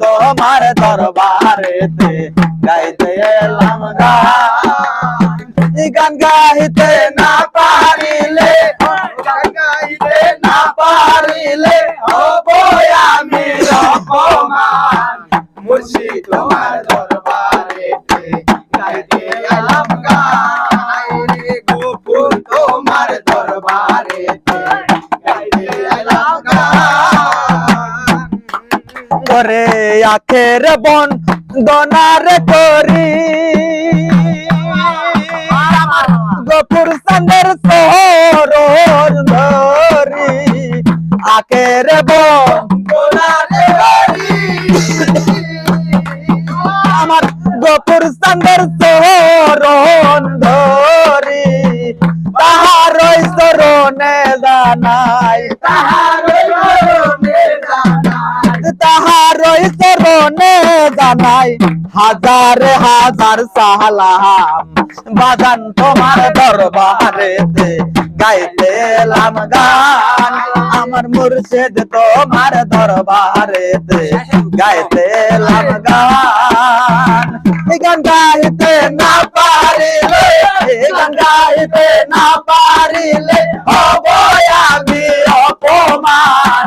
তোমার দরবারেতে গাইতে এলাম গান গাইতে না পারিলে হব আমি অপমান মুর্শিদ তোমার দরবারেতে গাইতে এলাম গান গোপুর তোমার দরবারেতে গাইতে এলাম গান করে আখের বন দনার করি গোপুর সন্দের সোহর ধরি আখের বন দনার করি আমার গোপুর সন্দের সোহর ধরি তাহারই শরণে জানাই তাহারই শরণে জানাই হাজার হাজার সালাম বাজান তোমার দরবারেতে গাইতে এলাম গান আমার মুর্শিদ তোমার দরবারেতে গাইতে এলাম গান গান গাইতে না পারিলে গান গাইতে না পারিলে হব আমি অপমান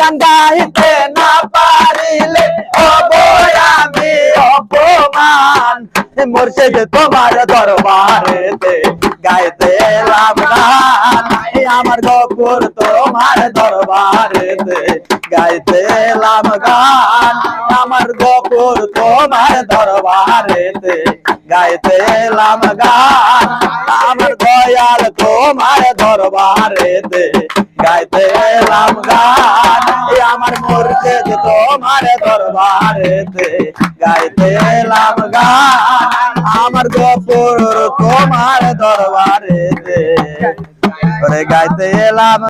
গান গাইতে না পারিলে হব আমি অপমান মুর্শিদ তোমার দরবারেতে গাইতে এলাম গান আমার গফুর তোমার দরবারেতে গাইতে এলাম গান আমার গফুর তোমার দরবারেতে গাইতে এলাম গান আমার দয়াল তোমার দরবারেতে গাইতে এলাম গান আমার মুর্শিদ তোমার দরবারেতে গাইতে এলাম গান আমার গফুর তোমার দরবারেতে গাইতে এলাম।